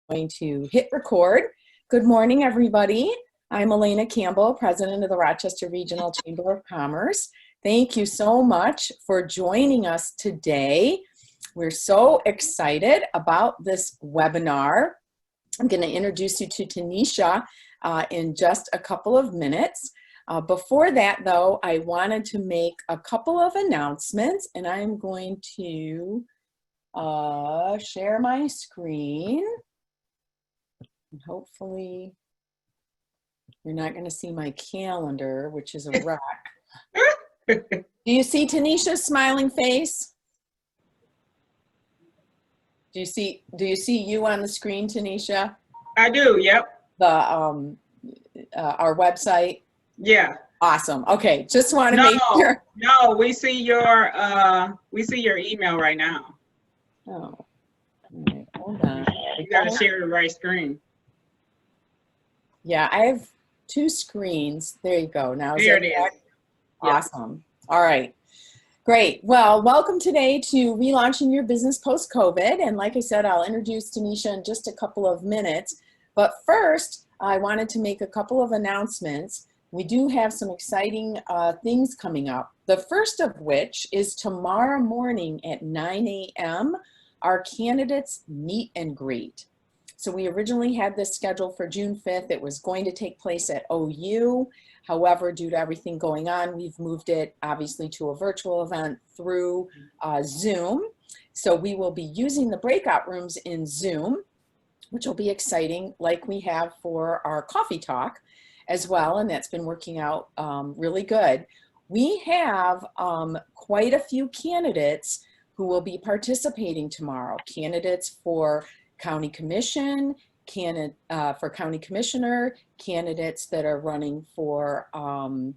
Going to hit record. Good morning, everybody. I'm Elena Campbell, President of the Rochester Regional Chamber of Commerce. Thank you so much for joining us today. We're so excited about this webinar. I'm going to introduce you to Tanisha in just a couple of minutes. Before that, though, I wanted to make a couple of announcements, and I'm going to share my screen. And hopefully you're not going to see my calendar, which is a wreck. Do you see Tanisha's smiling face? Do you see you on the screen, Tanisha? I do, yep. The our website? Yeah. Awesome. Okay, just want to make sure. No, we see your email right now. Oh, all right, hold on. You got to share the right screen. Yeah, I have two screens. There you go. Now there it is. Awesome. All right. Great. Well, welcome today to Relaunching Your Business Post-COVID. And like I said, I'll introduce Tanisha in just a couple of minutes. But first, I wanted to make a couple of announcements. We do have some exciting things coming up. The first of which is tomorrow morning at 9 a.m., our candidates meet and greet. So we originally had this scheduled for June 5th. It was going to take place at OU. However, due to everything going on, we've moved it obviously to a virtual event through Zoom. So we will be using the breakout rooms in Zoom, which will be exciting, like we have for our coffee talk as well. And that's been working out really good. We have quite a few candidates who will be participating tomorrow. Candidates for County Commission, for County Commissioner, candidates that are running for Oakland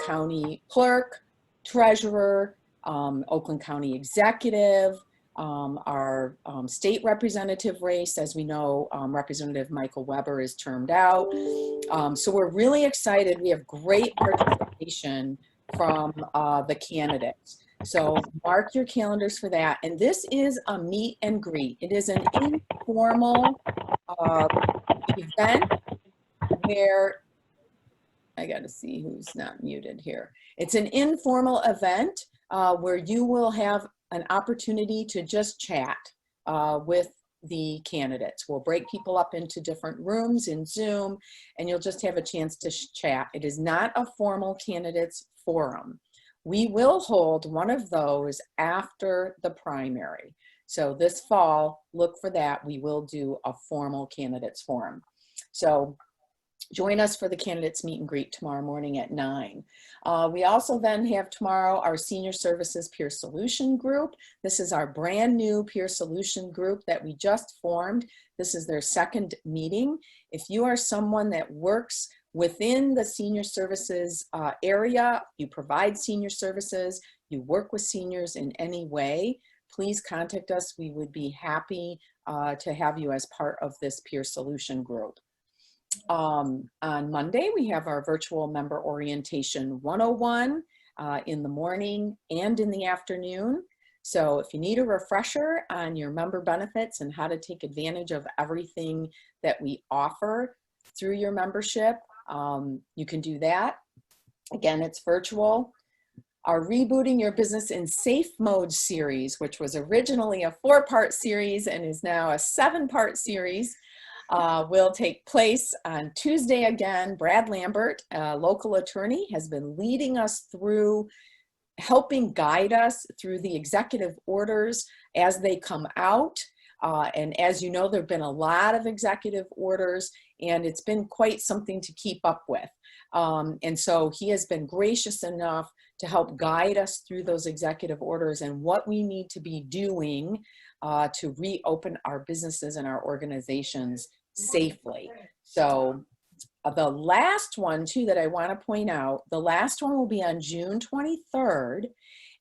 County Clerk, Treasurer, Oakland County Executive, our state representative race. As we know, Representative Michael Weber is termed out. So we're really excited. We have great participation from the candidates. So mark your calendars for that. And this is a meet and greet. It is an informal event where, I got to see who's not muted here. It's an informal event where you will have an opportunity to just chat with the candidates. We'll break people up into different rooms in Zoom, and you'll just have a chance to chat. It is not a formal candidates forum. We will hold one of those after the primary. So this fall, look for that. We will do a formal candidates forum. So join us for the candidates meet and greet tomorrow morning at 9. We also then have tomorrow our Senior Services Peer Solution Group. This is our brand new peer solution group that we just formed. This is their second meeting. If you are someone that works within the senior services area, you provide senior services, you work with seniors in any way, please contact us. We would be happy to have you as part of this peer solution group. On Monday, we have our virtual member orientation 101 in the morning and in the afternoon. So if you need a refresher on your member benefits and how to take advantage of everything that we offer through your membership, you can do that. Again, it's virtual. Our Rebooting Your Business in Safe Mode series, which was originally a 4-part series and is now a 7-part series, will take place on Tuesday again. Brad Lambert, a local attorney, has been leading us through, helping guide us through the executive orders as they come out. And as you know, there have been a lot of executive orders, and it's been quite something to keep up with. And so he has been gracious enough to help guide us through those executive orders and what we need to be doing to reopen our businesses and our organizations safely. So the last one too that I want to point out, the last one will be on June 23rd.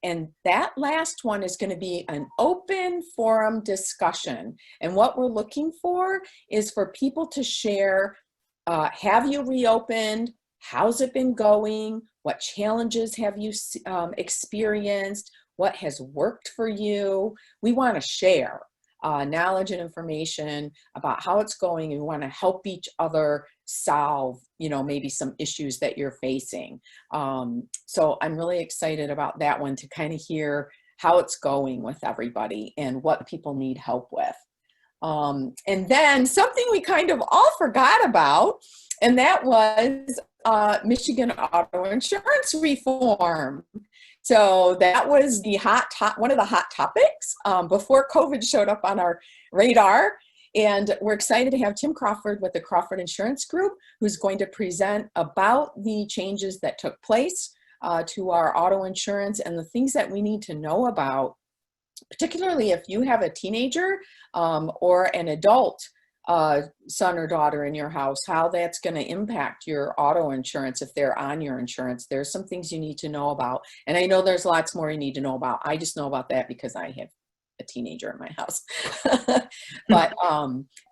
And that last one is going to be an open forum discussion. And what we're looking for is for people to share, have you reopened? How's it been going? What challenges have you experienced? What has worked for you? We want to share. knowledge and information about how it's going, and we want to help each other solve, you know, maybe some issues that you're facing. So I'm really excited about that one, to kind of hear how it's going with everybody and what people need help with. And then something we kind of all forgot about, and that was Michigan auto insurance reform. So that was the one of the hot topics before COVID showed up on our radar. And we're excited to have Tim Crawford with the Crawford Insurance Group, who's going to present about the changes that took place to our auto insurance and the things that we need to know about, particularly if you have a teenager or an adult son or daughter in your house, how that's going to impact your auto insurance if they're on your insurance. There's some things you need to know about. And I know there's lots more you need to know about. I just know about that because I have a teenager in my house. But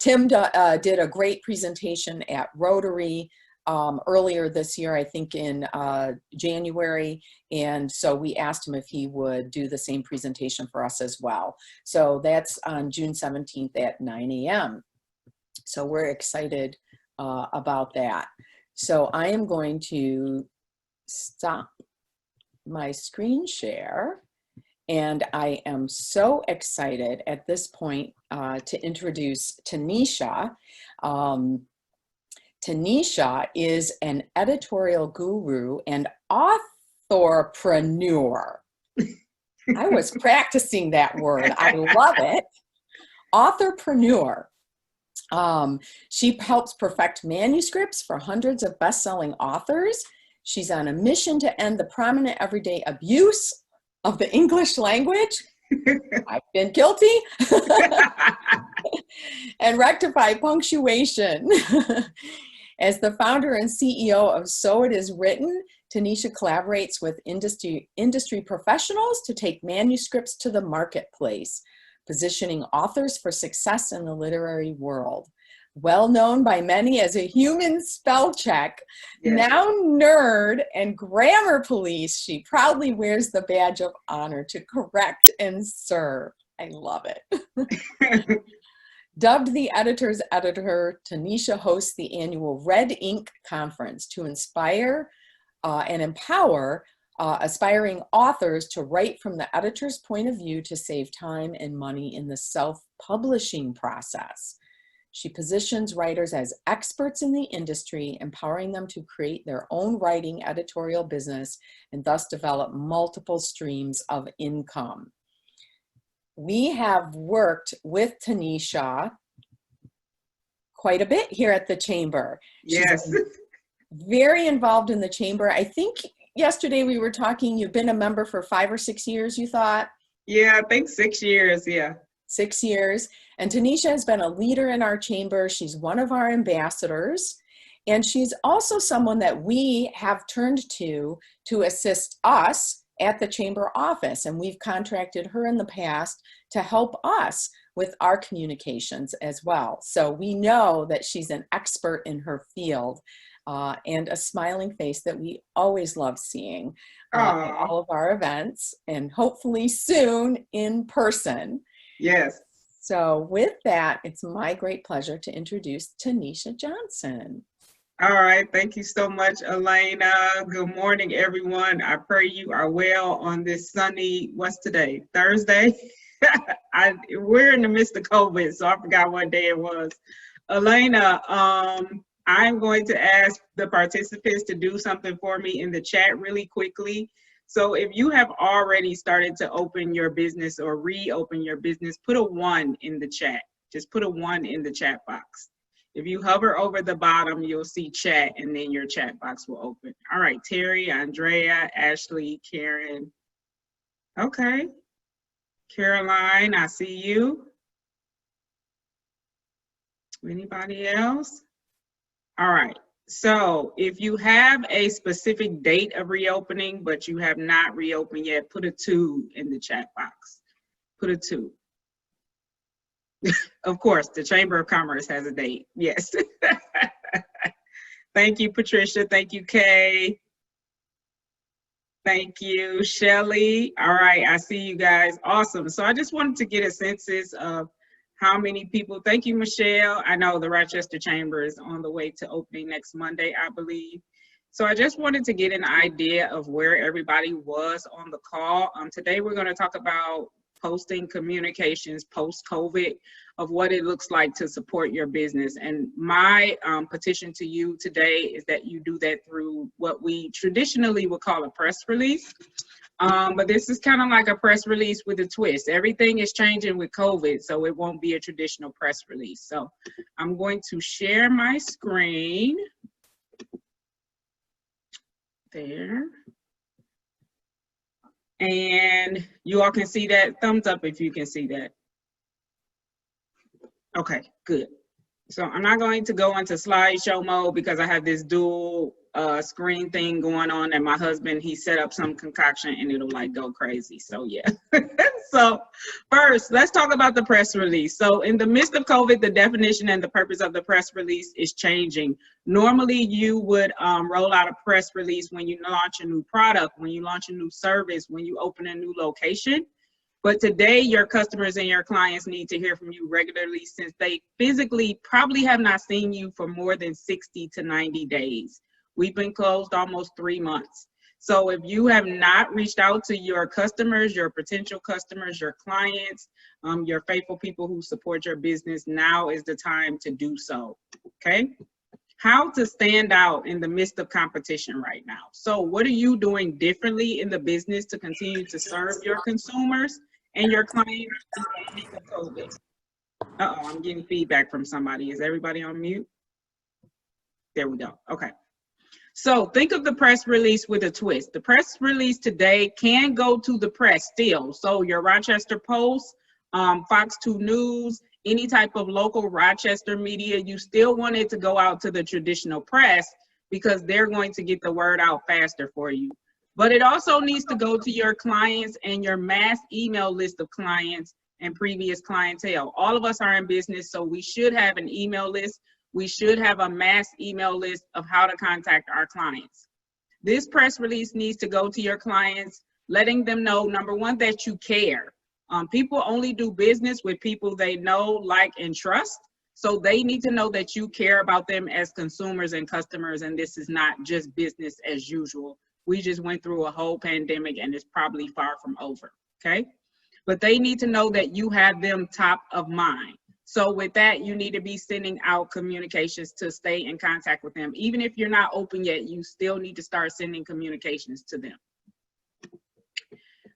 Tim did a great presentation at Rotary earlier this year, I think in January. And so we asked him if he would do the same presentation for us as well. So that's on June 17th at 9 a.m. So we're excited about that. So I am going to stop my screen share. And I am so excited at this point to introduce Tanisha. Tanisha is an editorial guru and authorpreneur. I was practicing that word. I love it. Authorpreneur. She helps perfect manuscripts for hundreds of best-selling authors. She's on a mission to end the prominent everyday abuse of the English language. I've been guilty. And rectify punctuation. As the founder and CEO of So It Is Written, Tanisha collaborates with industry professionals to take manuscripts to the marketplace, positioning authors for success in the literary world. Well known by many as a human spell check, yes, noun nerd, and grammar police, she proudly wears the badge of honor to correct and serve. I love it. Dubbed the editor's editor, Tanisha hosts the annual Red Ink Conference to inspire and empower aspiring authors to write from the editor's point of view to save time and money in the self-publishing process. She positions writers as experts in the industry, empowering them to create their own writing editorial business and thus develop multiple streams of income. We have worked with Tanisha quite a bit here at the Chamber. Yes. She's very involved in the Chamber. I think yesterday we were talking, you've been a member for 5 or 6 years, you thought? Yeah, I think 6 years, yeah. 6 years. And Tanisha has been a leader in our Chamber. She's one of our ambassadors. And she's also someone that we have turned to assist us at the Chamber office. And we've contracted her in the past to help us with our communications as well. So we know that she's an expert in her field and a smiling face that we always love seeing at all of our events, and hopefully soon in person. Yes. So with that, it's my great pleasure to introduce Tanisha Johnson. All right. Thank you so much, Elena. Good morning, everyone. I pray you are well on this sunny, what's today? Thursday? We're in the midst of COVID, so I forgot what day it was. Elena, I'm going to ask the participants to do something for me in the chat really quickly. So if you have already started to open your business or reopen your business, put a 1 in the chat. Just put a 1 in the chat box. If you hover over the bottom, you'll see chat, and then your chat box will open. All right, Terry, Andrea, Ashley, Karen. Okay. Caroline, I see you. Anybody else? All right. So if you have a specific date of reopening, but you have not reopened yet, put a 2 in the chat box. Put a 2. Of course, the Chamber of Commerce has a date. Yes. Thank you, Patricia. Thank you, Kay. Thank you, Shelly. All right, I see you guys. Awesome. So I just wanted to get a census of how many people, thank you, Michelle. I know the Rochester Chamber is on the way to opening next Monday, I believe. So I just wanted to get an idea of where everybody was on the call. Today we're going to talk about posting communications post-COVID, of what it looks like to support your business. And my petition to you today is that you do that through what we traditionally would call a press release. But this is kind of like a press release with a twist. Everything is changing with COVID, so it won't be a traditional press release. So I'm going to share my screen. There. And you all can see that. Thumbs up if you can see that. Okay, good. So I'm not going to go into slideshow mode because I have this dual screen thing going on, and my husband, he set up some concoction and it'll like go crazy. So yeah. So first, let's talk about the press release. So in the midst of COVID, the definition and the purpose of the press release is changing. Normally you would roll out a press release when you launch a new product, when you launch a new service, when you open a new location. But today, your customers and your clients need to hear from you regularly, since they physically probably have not seen you for more than 60 to 90 days. We've been closed almost 3 months. So if you have not reached out to your customers, your potential customers, your clients, your faithful people who support your business, now is the time to do so, okay? How to stand out in the midst of competition right now. So what are you doing differently in the business to continue to serve your consumers and your clients in the midst of COVID? Uh-oh, I'm getting feedback from somebody. Is everybody on mute? There we go. Okay. So think of the press release with a twist. The press release today can go to the press still. So your Rochester Post, Fox 2 News, any type of local Rochester media, you still want it to go out to the traditional press because they're going to get the word out faster for you. But it also needs to go to your clients and your mass email list of clients and previous clientele. All of us are in business, so we should have an email list. We should have a mass email list of how to contact our clients. This press release needs to go to your clients, letting them know, number one, that you care. People only do business with people they know, like, and trust. So they need to know that you care about them as consumers and customers, and this is not just business as usual. We just went through a whole pandemic and it's probably far from over, okay? But they need to know that you have them top of mind. So with that, you need to be sending out communications to stay in contact with them. Even if you're not open yet, you still need to start sending communications to them.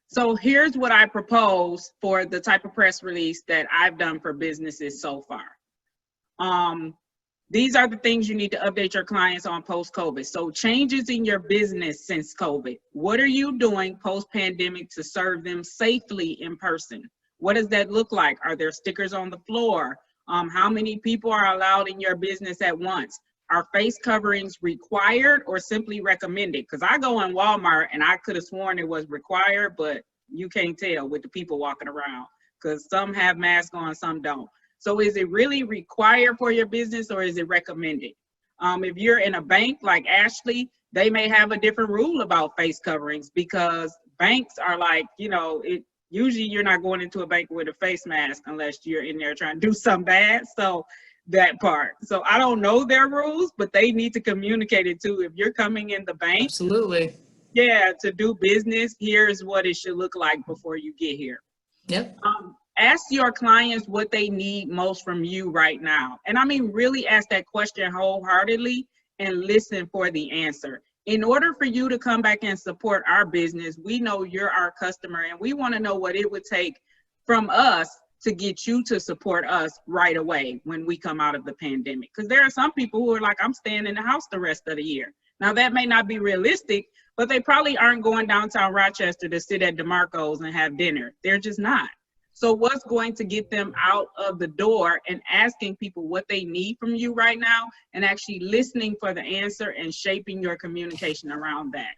So here's what I propose for the type of press release that I've done for businesses so far. These are the things you need to update your clients on post-COVID. So changes in your business since COVID. What are you doing post-pandemic to serve them safely in person? What does that look like? Are there stickers on the floor? How many people are allowed in your business at once? Are face coverings required or simply recommended? Because I go in Walmart and I could have sworn it was required, but you can't tell with the people walking around because some have masks on, some don't. So is it really required for your business or is it recommended? If you're in a bank like Ashley, they may have a different rule about face coverings because banks are like, you know, usually you're not going into a bank with a face mask unless you're in there trying to do something bad. So that part. So I don't know their rules, but they need to communicate it too. If you're coming in the bank, Absolutely. yeah, to do business, here's what it should look like before you get here. Yep. Ask your clients what they need most from you right now. And I mean, really ask that question wholeheartedly and listen for the answer. In order for you to come back and support our business, we know you're our customer and we want to know what it would take from us to get you to support us right away when we come out of the pandemic. Because there are some people who are like, I'm staying in the house the rest of the year. Now that may not be realistic, but they probably aren't going downtown Rochester to sit at DeMarco's and have dinner. They're just not. So what's going to get them out of the door and asking people what they need from you right now and actually listening for the answer and shaping your communication around that.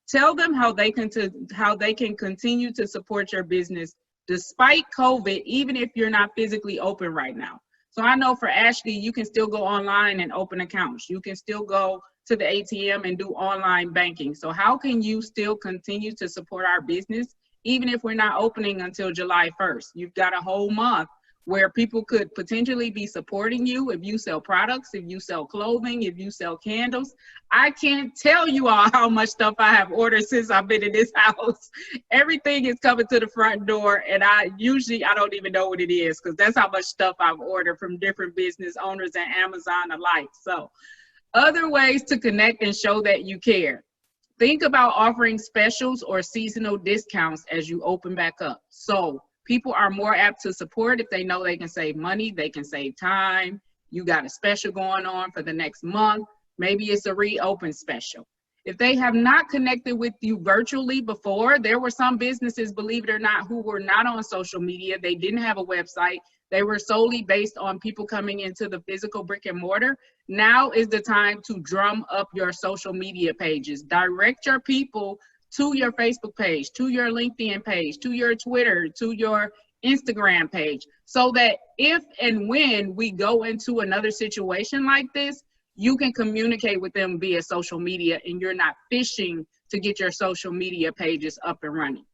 Tell them how they can continue to support your business despite COVID, even if you're not physically open right now. So I know for Ashley, you can still go online and open accounts. You can still go to the ATM and do online banking. So how can you still continue to support our business even if we're not opening until July 1st? You've got a whole month where people could potentially be supporting you if you sell products, if you sell clothing, if you sell candles. I can't tell you all how much stuff I have ordered since I've been in this house. Everything is coming to the front door, and I don't even know what it is, because that's how much stuff I've ordered from different business owners and Amazon alike. So other ways to connect and show that you care. Think about offering specials or seasonal discounts as you open back up. So people are more apt to support if they know they can save money, they can save time. You got a special going on for the next month. Maybe it's a reopen special. If they have not connected with you virtually before, there were some businesses, believe it or not, who were not on social media. They didn't have a website. They were solely based on people coming into the physical brick and mortar. Now is the time to drum up your social media pages. Direct your people to your Facebook page, to your LinkedIn page, to your Twitter, to your Instagram page, so that if and when we go into another situation like this, you can communicate with them via social media and you're not fishing to get your social media pages up and running.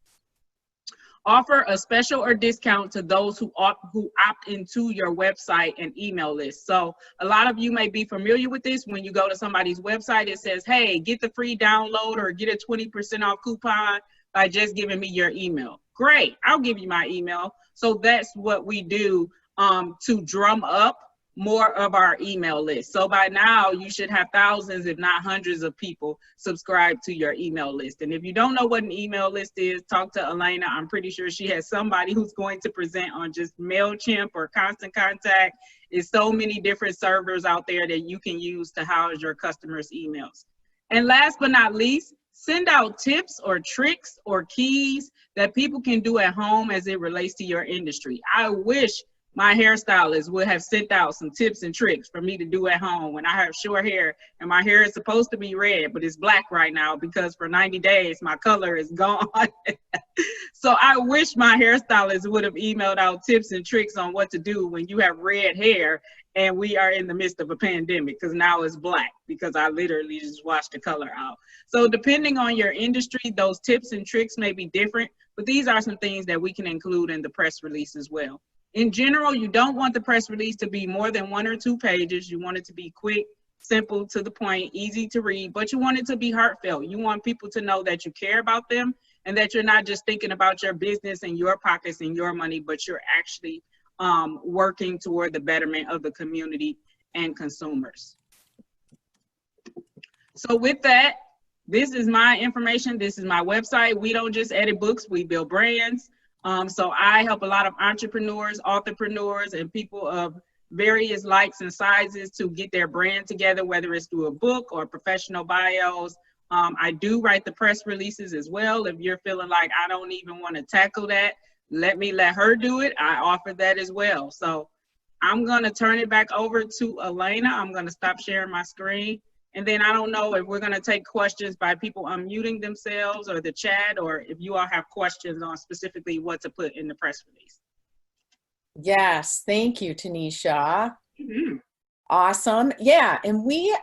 Offer a special or discount to those who opt into your website and email list. So a lot of you may be familiar with this. When you go to somebody's website, it says, hey, get the free download or get a 20% off coupon by just giving me your email. Great, I'll give you my email. So that's what we do to drum up more of our email list. So by now you should have thousands, if not hundreds of people subscribe to your email list. And if you don't know what an email list is, talk to Elena. I'm pretty sure she has somebody who's going to present on just MailChimp or Constant Contact. There's so many different servers out there that you can use to house your customers' emails. And last but not least, send out tips or tricks or keys that people can do at home as it relates to your industry. I wish my hairstylist would have sent out some tips and tricks for me to do at home when I have short hair and my hair is supposed to be red, but it's black right now because for 90 days, my color is gone. So I wish my hairstylist would have emailed out tips and tricks on what to do when you have red hair and we are in the midst of a pandemic, because now it's black because I literally just washed the color out. So depending on your industry, those tips and tricks may be different, but these are some things that we can include in the press release as well. In general, you don't want the press release to be more than 1 or 2 pages. You want it to be quick, simple, to the point, easy to read, but you want it to be heartfelt. You want people to know that you care about them and that you're not just thinking about your business and your pockets and your money, but you're actually working toward the betterment of the community and consumers. So with that, this is my information. This is my website. We don't just edit books, we build brands. So I help a lot of entrepreneurs, authorpreneurs, and people of various likes and sizes to get their brand together, whether it's through a book or professional bios. I do write the press releases as well. If you're feeling like I don't even want to tackle that, let her do it. I offer that as well. So I'm going to turn it back over to Elena. I'm going to stop sharing my screen. And then I don't know if we're going to take questions by people unmuting themselves or the chat, or if you all have questions on specifically what to put in the press release. Yes, thank you, Tanisha. Mm-hmm. Awesome. Yeah, and we,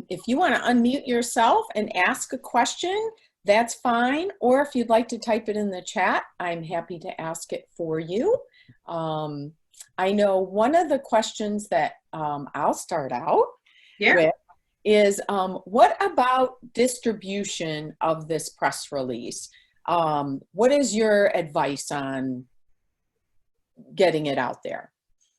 if you want to unmute yourself and ask a question, that's fine. Or if you'd like to type it in the chat, I'm happy to ask it for you. I know one of the questions that I'll start out with is what about distribution of this press release? What is your advice on getting it out there?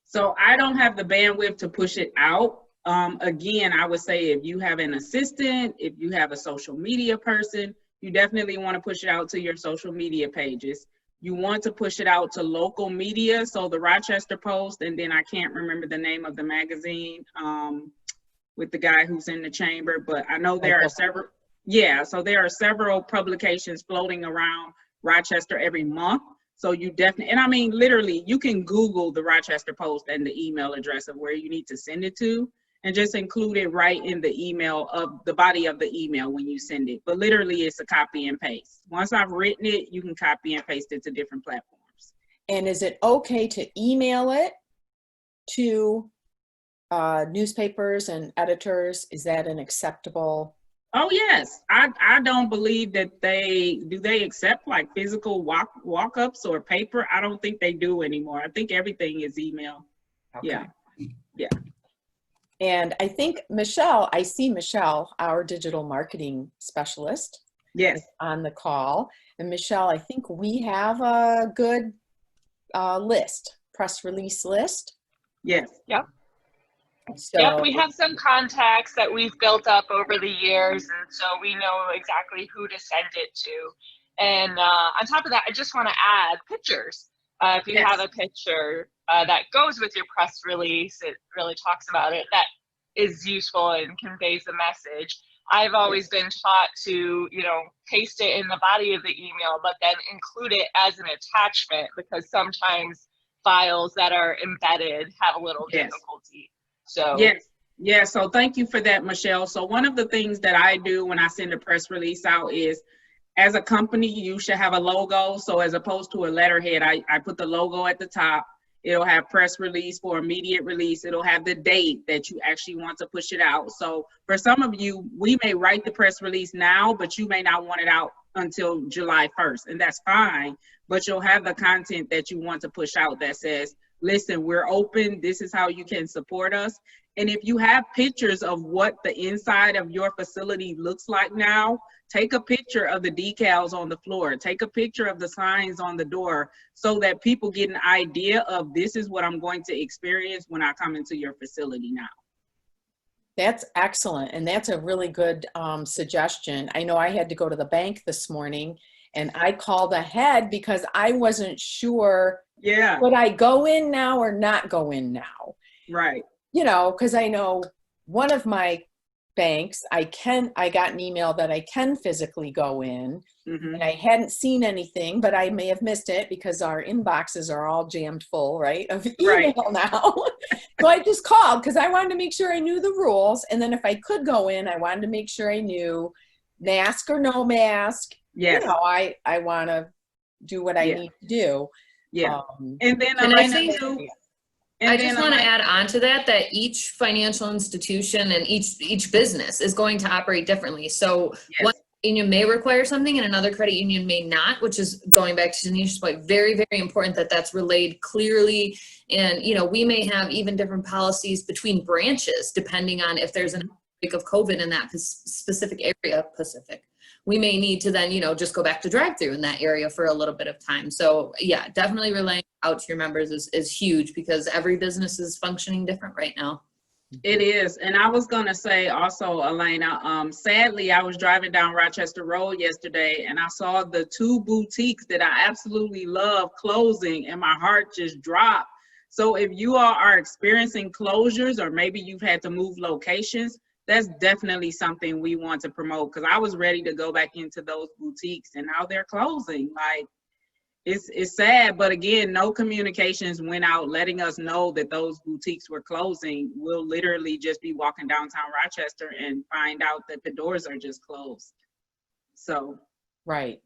So I don't have the bandwidth to push it out. Again, I would say if you have an assistant, if you have a social media person, you definitely want to push it out to your social media pages. You want to push it out to local media. So the Rochester Post, and then I can't remember the name of the magazine with the guy who's in the chamber, but I know there are several. Yeah, so there are several publications floating around Rochester every month. So you definitely, and I mean, literally, you can Google the Rochester Post and the email address of where you need to send it to, and just include it right in the email of the body of the email when you send it. But literally, it's a copy and paste. Once I've written it, you can copy and paste it to different platforms. And is it okay to email it to newspapers and editors? Is that an acceptable Oh yes, I don't believe that they accept like physical walk-ups or paper. I don't think they do anymore. I think everything is email. Okay. Yeah. And I think I see Michelle, our digital marketing specialist, Yes. on the call. And Michelle, I think we have a good list, press release list. Yes. Yep. So, Yep, we have some contacts that we've built up over the years, and so we know exactly who to send it to. And on top of that, I just want to add pictures. If you Yes. have a picture that goes with your press release, it really talks about it, that is useful and conveys the message. I've always been taught to, paste it in the body of the email, but then include it as an attachment, because sometimes files that are embedded have a little Yes. difficulty. So Yes. So thank you for that, Michelle. So one of the things that I do when I send a press release out is, as a company, you should have a logo. So as opposed to a letterhead, I put the logo at the top. It'll have press release for immediate release. It'll have the date that you actually want to push it out. So for some of you, we may write the press release now, but you may not want it out until July 1st, and that's fine. But you'll have the content that you want to push out that says, listen, we're open. This is how you can support us. And if you have pictures of what the inside of your facility looks like now, take a picture of the decals on the floor, take a picture of the signs on the door, so that people get an idea of, this is what I'm going to experience when I come into your facility now. that's excellent. And that's a really good suggestion. I know I had to go to the bank this morning, and I called ahead because I wasn't sure, Yeah. would I go in now or not go in now? Right. Because I know one of my banks, I got an email that I can physically go in, Mm-hmm. and I hadn't seen anything, but I may have missed it because our inboxes are all jammed full, right, of email now. So I just called because I wanted to make sure I knew the rules. And then if I could go in, I wanted to make sure I knew mask or no mask. Yes. I want to do what I need to do. Yeah. And then And I think I just want to add on to that each financial institution and each business is going to operate differently. So Yes. one union may require something and another credit union may not, which is, going back to Tanisha's point, very, very important that that's relayed clearly. And, we may have even different policies between branches, depending on if there's an outbreak of COVID in that specific area, we may need to then, just go back to drive-through in that area for a little bit of time. So yeah, definitely relaying out to your members is huge, because every business is functioning different right now. It is. And I was going to say also, Elena, sadly, I was driving down Rochester Road yesterday, and I saw the 2 boutiques that I absolutely love closing, and my heart just dropped. So if you all are experiencing closures, or maybe you've had to move locations, that's definitely something we want to promote, because I was ready to go back into those boutiques, and now they're closing. Like, it's sad, but again, no communications went out letting us know that those boutiques were closing. We'll literally just be walking downtown Rochester and find out that the doors are just closed. So. Right.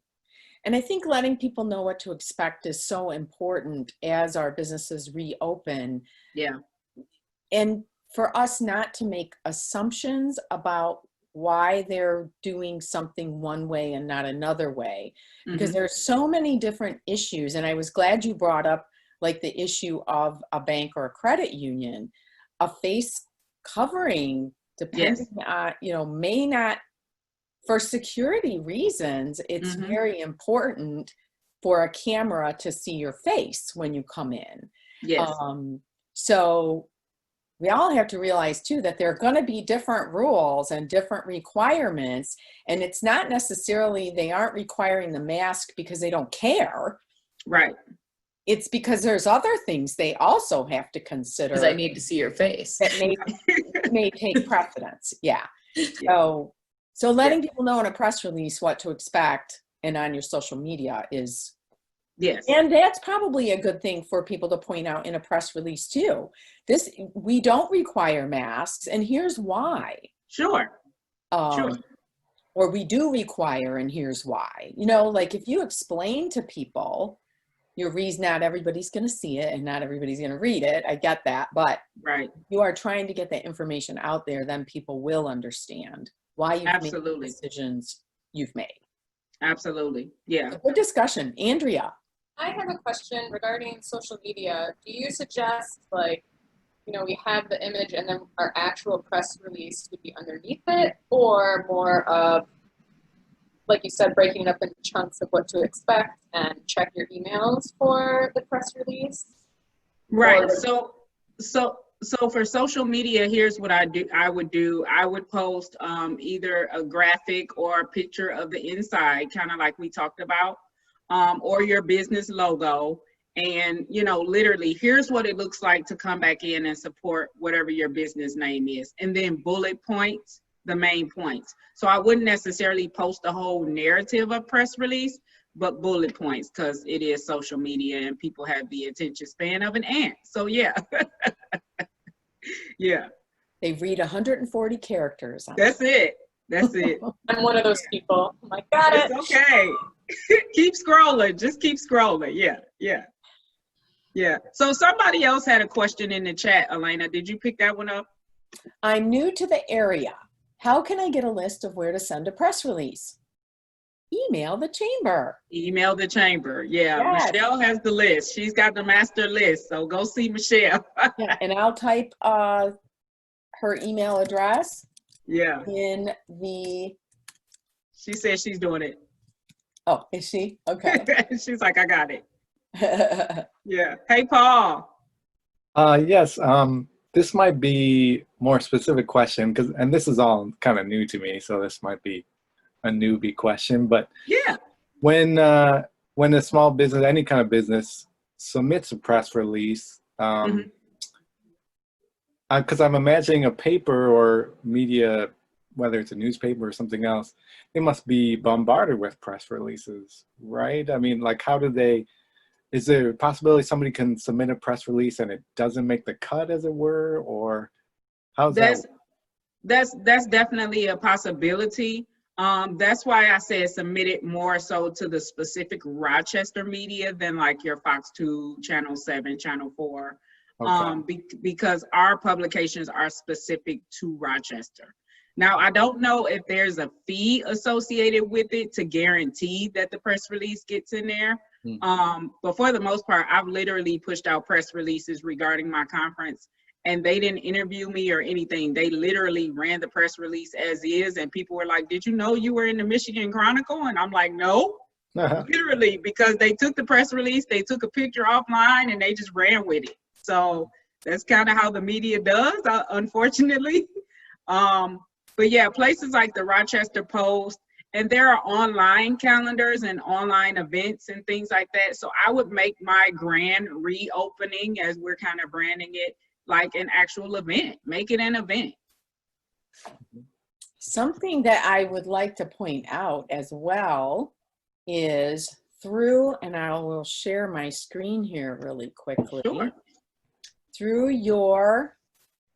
And I think letting people know what to expect is so important as our businesses reopen. Yeah. And for us not to make assumptions about why they're doing something one way and not another way, because there's so many different issues. And I was glad you brought up like the issue of a bank or a credit union. A face covering, depending on, may not, for security reasons, it's very important for a camera to see your face when you come in. Yes. So we all have to realize too that there are going to be different rules and different requirements, and it's not necessarily they aren't requiring the mask because they don't care. Right. It's because there's other things they also have to consider. Because I need to see your face. That may take precedence. Yeah. So letting people know in a press release what to expect and on your social media is. Yes. And that's probably a good thing for people to point out in a press release too. We don't require masks, and here's why. Sure. Or we do require, and here's why. Like if you explain to people your reason, not everybody's going to see it and not everybody's going to read it. I get that, but right. You are trying to get that information out there, then people will understand. why you've made the Absolutely. decisions you've made. Absolutely. Yeah. Good discussion. Andrea. I have a question regarding social media. Do you suggest, like, you know, we have the image and then our actual press release would be underneath it, or more of, like you said, breaking it up into chunks of what to expect and check your emails for the press release? Right. Or- So for social media, here's what I would post either a graphic or a picture of the inside, kind of like we talked about, or your business logo. And, you know, literally, here's what it looks like to come back in and support whatever your business name is. And then bullet points, the main points. So I wouldn't necessarily post the whole narrative of press release, but bullet points, because it is social media and people have the attention span of an ant. So yeah. Yeah. They read 140 characters. That's it. That's it. I'm one of those people. I'm like, got it. It's okay. Keep scrolling. Just keep scrolling. Yeah. Yeah. Yeah. So somebody else had a question in the chat, Elena. Did you pick that one up? I'm new to the area. How can I get a list of where to send a press release? Email the chamber. Email the chamber. Yeah. Yes. Michelle has the list. She's got the master list. So go see Michelle. Yeah, and I'll type her email address Yeah. in the, She says she's doing it. oh, is she? Okay. She's like, I got it. Yeah. Hey, Paul. Yes, this might be more specific question and this is all kind of new to me, so this might be a newbie question, but Yeah. when a small business, any kind of business, submits a press release, because I'm imagining a paper or media, whether it's a newspaper or something else, they must be bombarded with press releases, right? I mean, like, how do they, is there a possibility somebody can submit a press release and it doesn't make the cut, as it were, or how's that? That's definitely a possibility. That's why I said submit it more so to the specific Rochester media than like your Fox 2, Channel 7, Channel 4, Okay. because our publications are specific to Rochester. Now, I don't know if there's a fee associated with it to guarantee that the press release gets in there. But for the most part, I've literally pushed out press releases regarding my conference, and they didn't interview me or anything. They literally ran the press release as is, and people were like, did you know you were in the Michigan Chronicle? And I'm like, no, literally, because they took the press release, they took a picture offline, and they just ran with it. So that's kind of how the media does, unfortunately. But yeah, places like the Rochester Post, and there are online calendars and online events and things like that. So I would make my grand reopening, as we're kind of branding it, like an actual event. Make it an event. Something that I would like to point out as well is through, and I will share my screen here really quickly. Sure. Through your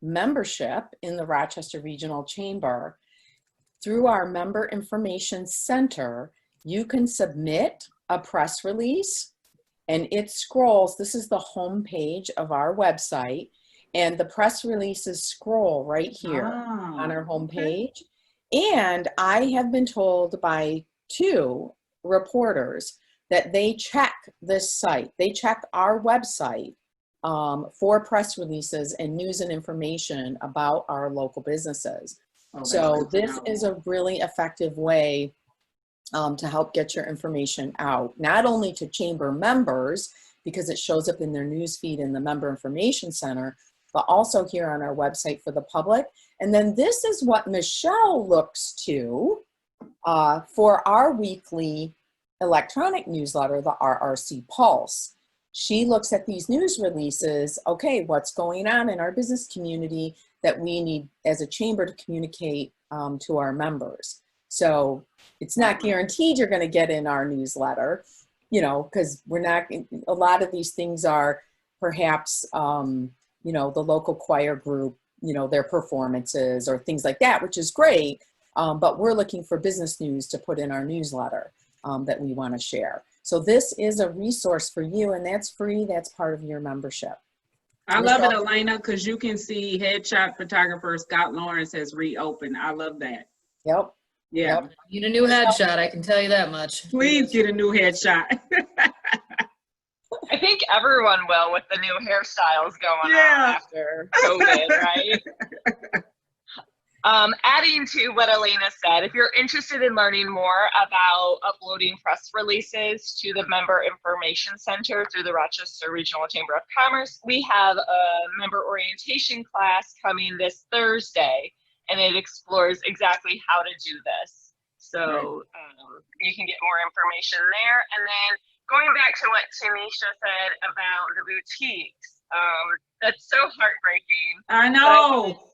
membership in the Rochester Regional Chamber, through our Member Information Center, you can submit a press release, and it scrolls. This is the home page of our website, and the press releases scroll right here on our home page. And I have been told by 2 reporters that they check this site. They check our website for press releases and news and information about our local businesses. So this is a really effective way to help get your information out, not only to chamber members, because it shows up in their newsfeed in the Member Information Center, but also here on our website for the public. And then this is what Michelle looks to for our weekly electronic newsletter, the RRC Pulse. She looks at these news releases, okay, what's going on in our business community that we need as a chamber to communicate to our members. So it's not guaranteed you're going to get in our newsletter, you know, because we're not, a lot of these things are perhaps, you know, the local choir group, you know, their performances or things like that, which is great. But we're looking for business news to put in our newsletter that we want to share. So this is a resource for you, and that's free. That's part of your membership. I love it, Elena, because you can see headshot photographer Scott Lawrence has reopened. I love that. Yep. Yeah. Yep. Need a new headshot, I can tell you that much. Please get a new headshot. I think everyone will with the new hairstyles going Yeah. on after COVID, right? Adding to what Elena said, if you're interested in learning more about uploading press releases to the Member Information Center through the Rochester Regional Chamber of Commerce, we have a member orientation class coming this Thursday, and it explores exactly how to do this. So you can get more information there. And then going back to what Tanisha said about the boutiques, that's so heartbreaking. I know.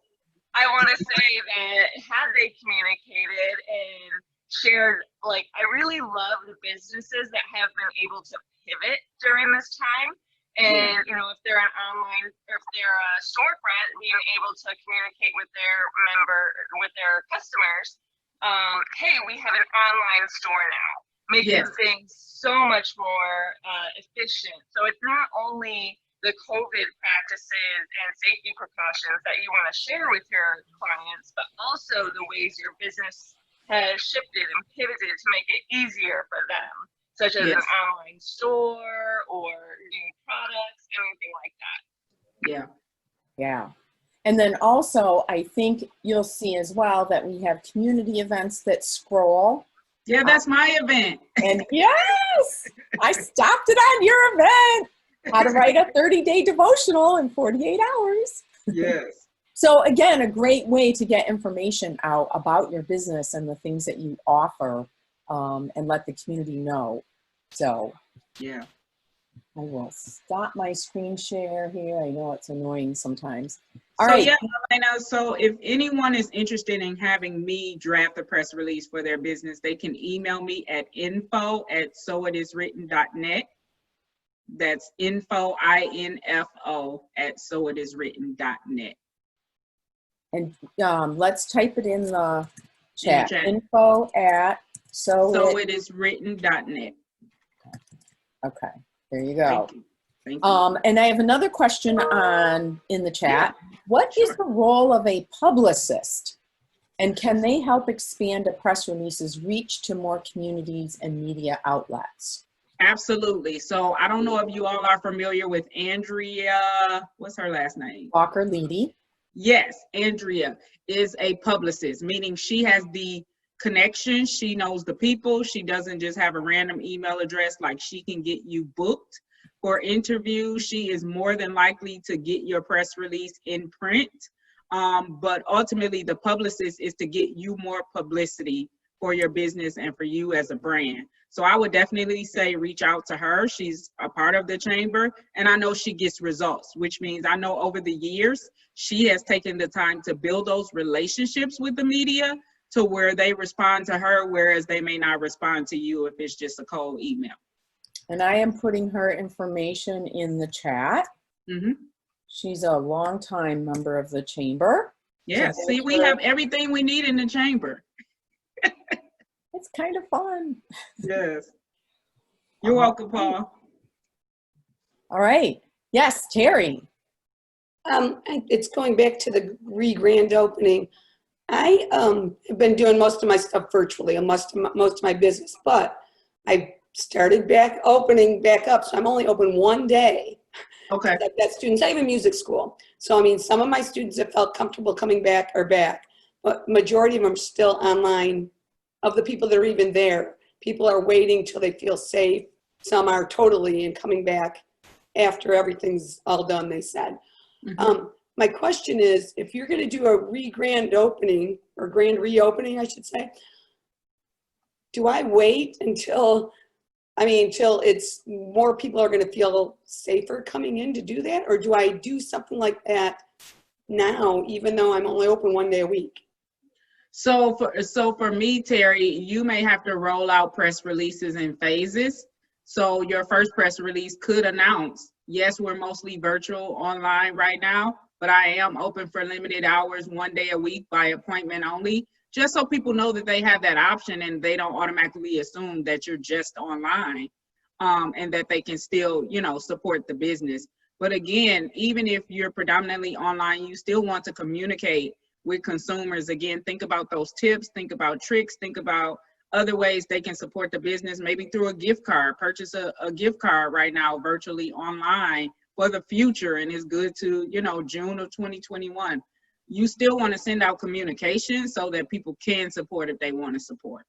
I want to say that had they communicated and shared, like, I really love the businesses that have been able to pivot during this time. And, you know, if they're an online, or if they're a storefront, being able to communicate with their customers, hey, we have an online store now, making things so much more efficient. So it's not only the COVID practices and safety precautions that you want to share with your clients, but also the ways your business has shifted and pivoted to make it easier for them, such as an online store or new products, anything like that. Yeah. Yeah. And then also, I think you'll see as well that we have community events that scroll. Yeah, that's my event. And yes, I stopped it on your event. How to write a 30-day devotional in 48 hours. Yes. So again, a great way to get information out about your business and the things that you offer, and let the community know. So yeah, I will stop my screen share here. I know it's annoying sometimes. All right. Yeah, Elena, so if anyone is interested in having me draft a press release for their business, they can email me at info@soitiswritten.net. That's info, INFO, @soitiswritten.net. And let's type it in the chat. chat. Info at soitiswritten.net. Okay, there you go. Thank you. Thank you. And I have another question in the chat. What is the role of a publicist? And can they help expand a press release's reach to more communities and media outlets? Absolutely. So I don't know if you all are familiar with Andrea, what's her last name? Walker-Leedy. Yes, Andrea is a publicist, meaning she has the connections, she knows the people, she doesn't just have a random email address, like she can get you booked for interviews. She is more than likely to get your press release in print. But ultimately the publicist is to get you more publicity for your business and for you as a brand. So I would definitely say reach out to her. She's a part of the chamber, and I know she gets results, which means I know over the years, she has taken the time to build those relationships with the media to where they respond to her, whereas they may not respond to you if it's just a cold email. And I am putting her information in the chat. Mm-hmm. She's a longtime member of the chamber. Yes, so see, we have everything we need in the chamber. It's kind of fun. Yes. You're welcome, Paul. All right. Yes, Terry. It's going back to the grand opening. I have been doing most of my stuff virtually, and most of my business, but I started opening back up. So I'm only open one day. Okay. I've got students. I have a music school. So I mean, some of my students that felt comfortable coming back are back, but majority of them are still online. Of the people that are even there, people are waiting till they feel safe. Some are totally and coming back after everything's all done, they said. Mm-hmm. My question is, if you're going to do a grand opening, or grand reopening, I should say, do I wait until it's more people are going to feel safer coming in to do that? Or do I do something like that now, even though I'm only open one day a week? So for me, Terry, you may have to roll out press releases in phases. So your first press release could announce, yes, we're mostly virtual online right now, but I am open for limited hours, one day a week by appointment only, just so people know that they have that option and they don't automatically assume that you're just online, and that they can still, support the business. But again, even if you're predominantly online, you still want to communicate with consumers. Again, think about those tips, think about tricks, think about other ways they can support the business, maybe through a gift card. Purchase a gift card right now virtually online for the future, and it's good to, you know, June of 2021. You still want to send out communication so that people can support if they want to support.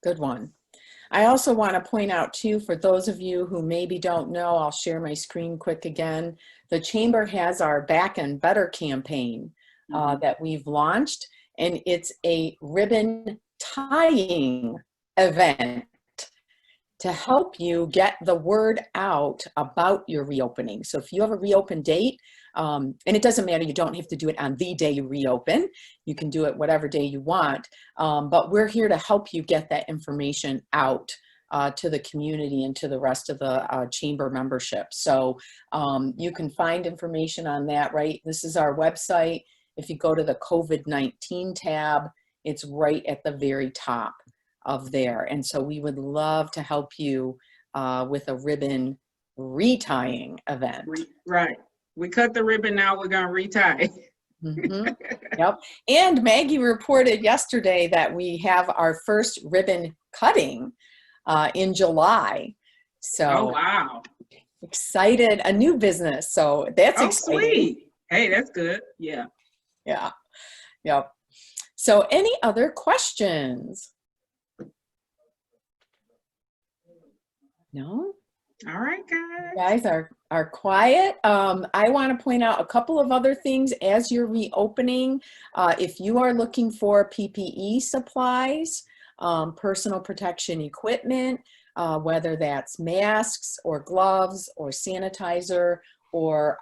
Good one. I also want to point out too, for those of you who maybe don't know, I'll share my screen quick again. The Chamber has our Back and Better campaign that we've launched, and it's a ribbon tying event to help you get the word out about your reopening. So if you have a reopen date, and it doesn't matter, you don't have to do it on the day you reopen. You can do it whatever day you want, but we're here to help you get that information out to the community and to the rest of the Chamber membership. So you can find information on that, right? This is our website. If you go to the COVID-19 tab, it's right at the very top of there. And so we would love to help you with a ribbon retying event. Right. We cut the ribbon, now we're going to retie. Yep. And Maggie reported yesterday that we have our first ribbon cutting in July. So oh, wow. Excited, a new business. So that's exciting. Sweet. Hey, that's good. Yeah. Yeah. Yep. So any other questions? No? All right, guys. Guys are quiet. I want to point out a couple of other things as you're reopening. If you are looking for PPE supplies, personal protection equipment, whether that's masks or gloves or sanitizer or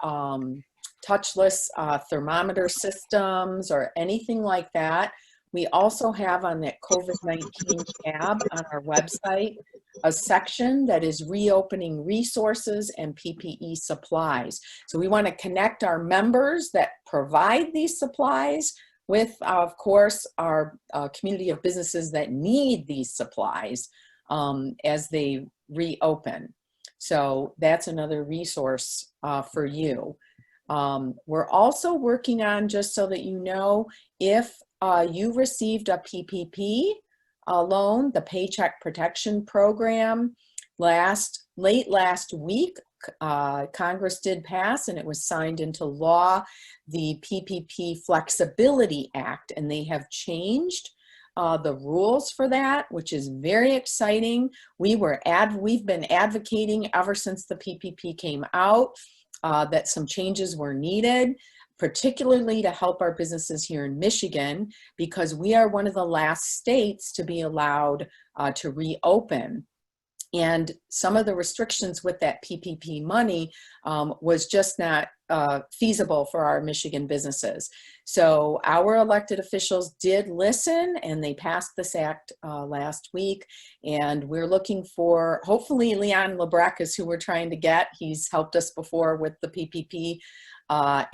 touchless thermometer systems or anything like that. We also have on that COVID-19 tab on our website a section that is reopening resources and PPE supplies. So we want to connect our members that provide these supplies with, of course, our community of businesses that need these supplies as they reopen. So that's another resource for you. We're also working on, just so that you know, if you received a PPP loan, the Paycheck Protection Program, late last week, Congress did pass, and it was signed into law, the PPP Flexibility Act, and they have changed the rules for that, which is very exciting. We've been advocating ever since the PPP came out that some changes were needed, particularly to help our businesses here in Michigan, because we are one of the last states to be allowed to reopen. And some of the restrictions with that PPP money was just not feasible for our Michigan businesses. So our elected officials did listen, and they passed this act last week. And we're looking for, hopefully, Leon Lebrecq is who we're trying to get. He's helped us before with the PPP,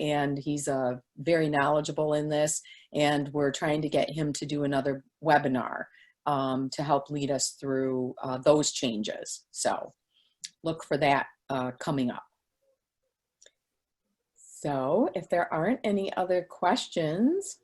and he's very knowledgeable in this. And we're trying to get him to do another webinar to help lead us through those changes. So look for that coming up. So if there aren't any other questions,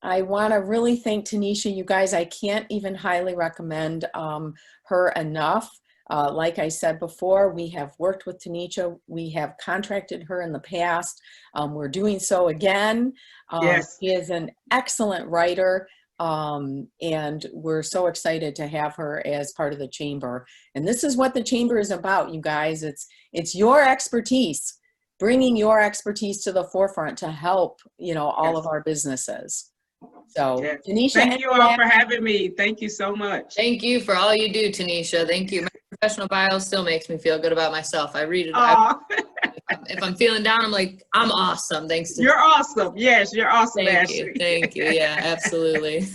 I want to really thank Tanisha. You guys, I can't even highly recommend her enough. Like I said before, we have worked with Tanisha. We have contracted her in the past. We're doing so again. Yes. She is an excellent writer. And we're so excited to have her as part of the Chamber. And this is what the Chamber is about, you guys. It's your expertise, bringing your expertise to the forefront to help, you know, all of our businesses. So, yes. Tanisha, thank you all for having me. Thank you so much. Thank you for all you do, Tanisha. Thank you. My professional bio still makes me feel good about myself. I read it. If I'm feeling down, I'm like, I'm awesome. Thanks to You're awesome. Yes, you're awesome, Thank Ashley. you. Thank you. Yeah, absolutely.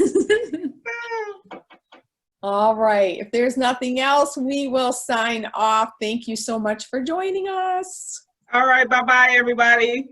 all right. If there's nothing else, we will sign off. Thank you so much for joining us. All right. Bye-bye, everybody.